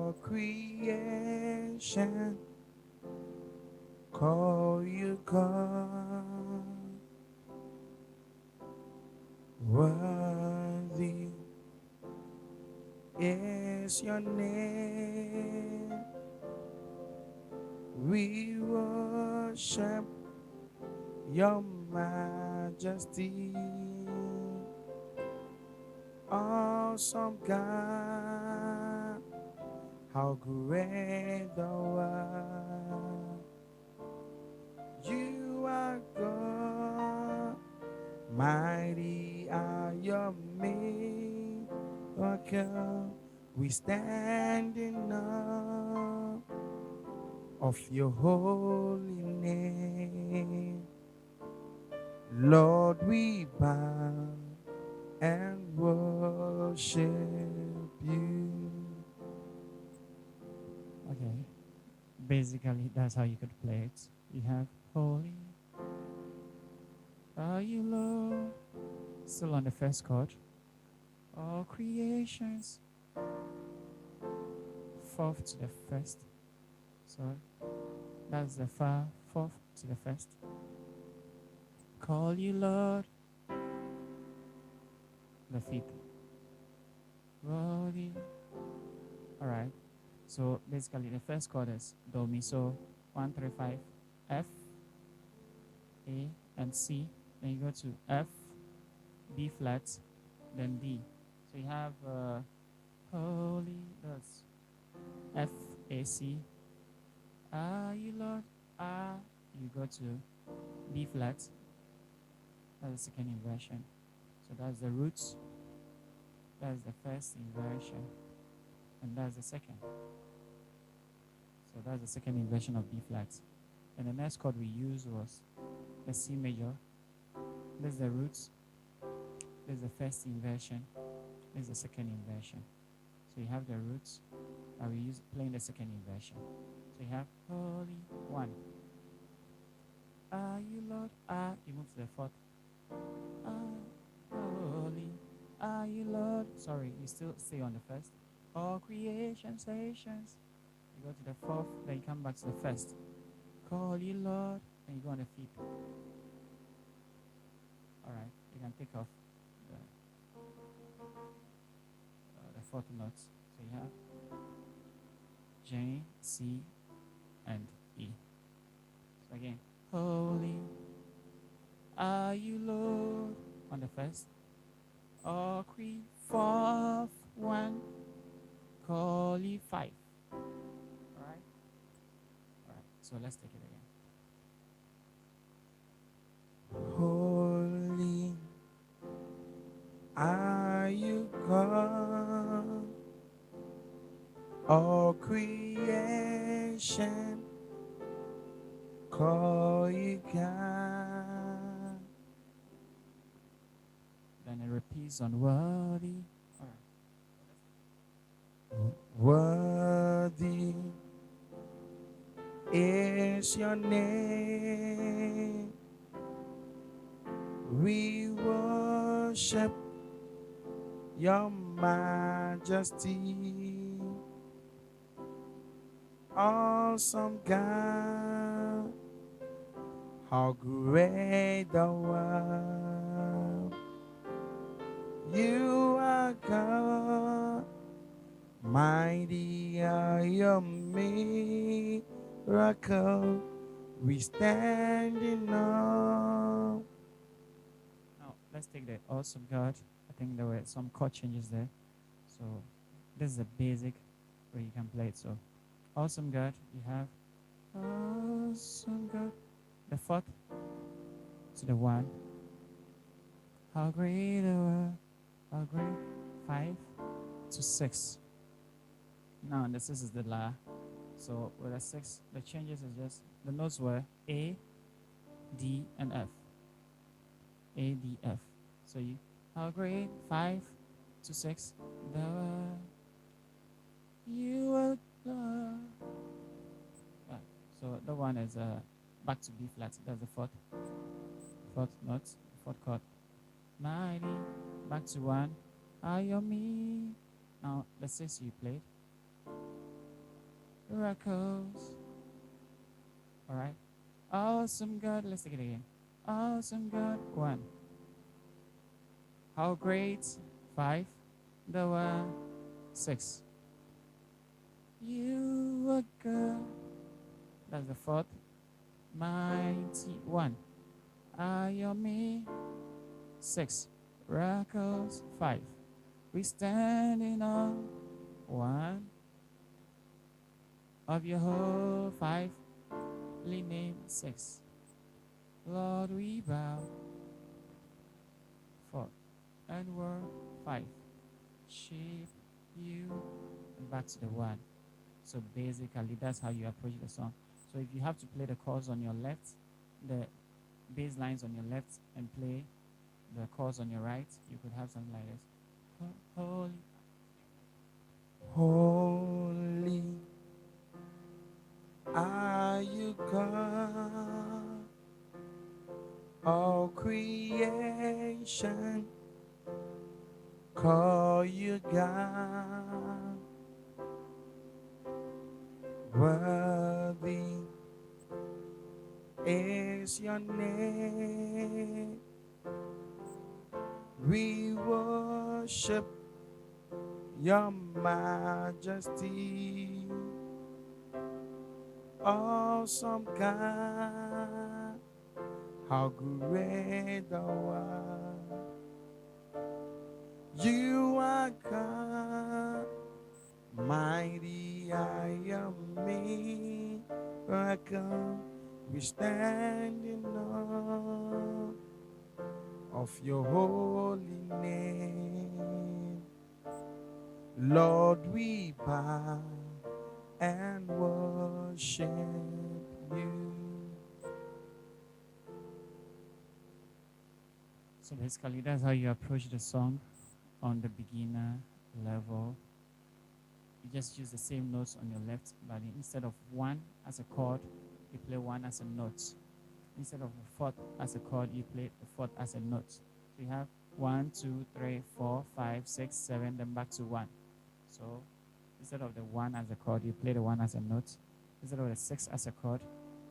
All creation call you God. Worthy is your name. We worship your majesty. Awesome God, how great thou art. You are God, mighty are your miracles. We stand in awe of your holy name. Lord, we bow and worship you. Okay, basically that's how you could play it. You have holy are you, Lord, still on the first chord. All creations, fourth to the first. So that's the fourth to the first. Call you, Lord, the fifth. Worthy. All right. So basically, the first chord is Do, Mi, So, 1, 3, 5, F, A, and C. Then you go to F, B flat, then D. So you have Holy, that's F, A, C. Ah, you Lord, ah. You go to B flat. That's the second inversion. So that's the roots. That's the first inversion. And that's the second. So that's the second inversion of B flat. And the next chord we used was the C major. This is the roots. This is the first inversion. This is the second inversion. So you have the roots. And we use playing the second inversion. So you have Holy One. Ah, you Lord. Ah, you move to the fourth. Ah, holy. Ah, you Lord. Sorry, you still stay on the first. All creation stations. You go to the fourth, then you come back to the first. Call you Lord, and you go on the fifth. All right, you can take off the fourth notes. So you have J, C, and E. So again, holy are you Lord on the first. All fourth one, call you five. All right. So let's take it again. Holy are you, God. All creation call you God. Then it repeats on worthy. All right. Worthy is your name. We worship your majesty. Awesome God, how great thou art. You are God, mighty are your miracles. We stand in awe. Now let's take the awesome God. I think there were some chord changes there. So this is the basic where you can play it. So awesome God, you have awesome God. The fourth to the one. How great thou art. How great. 5 to 6. Now this is the La. So with a 6, the changes is just the notes were A, D, and F. A, D, F. So you how great 5 to 6. Thou art. You are God. Right. So the one is back to B flat. That's the fourth note, fourth chord. Mighty, back to 1. Are you me? Now the 6 you played. miracles. All right. Awesome God. Let's take it again. Awesome God. 1. How great. 5. Thou art. 6. You are God. That's the 4th. Mighty. 1. Ayome. 6. Miracles. 5. We stand in awe. 1. Of your whole 5. Name. 6. Lord, we bow. 4. And word. 5. Shape you. And back to the 1. So basically, that's how you approach the song. So if you have to play the chords on your left, the bass lines on your left, and play the chords on your right, you could have something like this. Holy, Holy are you, God? All creation call you God. Worthy is your name. We worship your majesty. Awesome God, how great thou art. You are God, mighty I am miracle. We stand in awe of your holy name. Lord, we bow and worship you. So basically, that's how you approach the song on the beginner level. You just use the same notes on your left, but instead of 1 as a chord, you play 1 as a note. Instead of a 4th as a chord, you play the 4th as a note. So you have 1, 2, 3, 4, 5, 6, 7, then back to 1. So instead of the 1 as a chord, you play the 1 as a note. Instead of the 6 as a chord,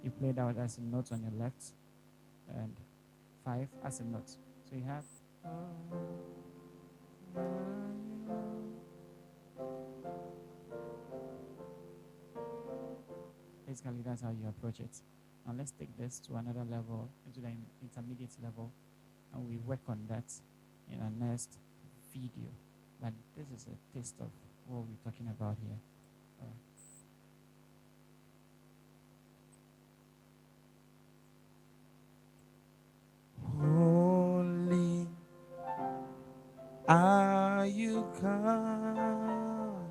you play that as a note on your left, and 5 as a note. So you have. Basically, that's how you approach it. Now let's take this to another level, into the intermediate level, and we work on that in our next video. But this is a taste of what we're talking about here. Holy are you, God?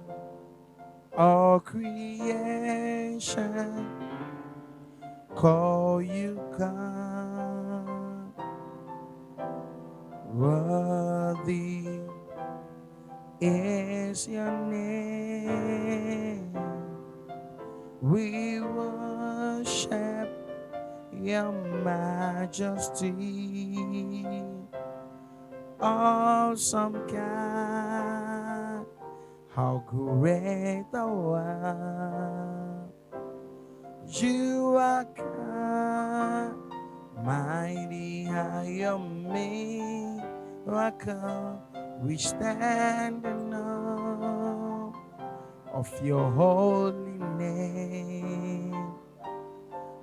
All creation call you God. Worthy is your name. We worship your majesty. Awesome God, how great thou art. You are God, mighty are your miracle. We stand in awe of your holy name.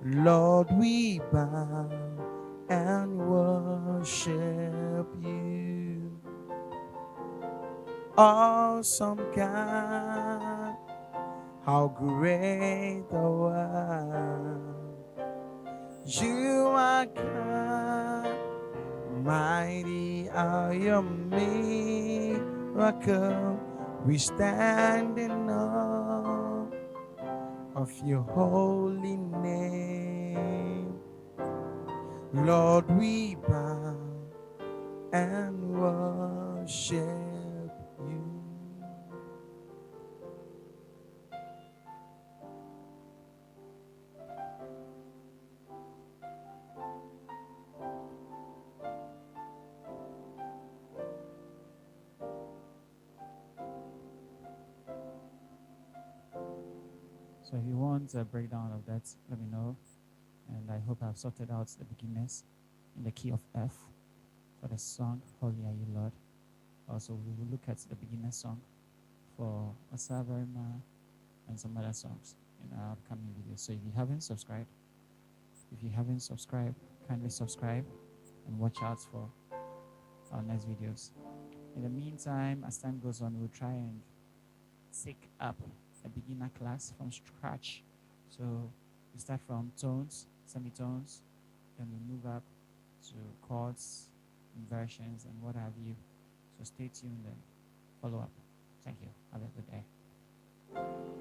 Lord, we bow and worship you. Awesome God, how great thou art. You are God, mighty are your miracle. We stand in awe of your holy name. Lord, we bow and worship you. So if you want a breakdown of that, let me know. And I hope I've sorted out the beginners in the key of F for the song Holy Are You Lord. Also, we will look at the beginner song for Asavarima and some other songs in our upcoming videos. So if you haven't subscribed, kindly subscribe and watch out for our next videos. In the meantime, as time goes on, we'll try and take up a beginner class from scratch. So we start from tones, semitones, then we move up to chords, inversions, and what have you. So stay tuned and follow up. Thank you. Have a good day.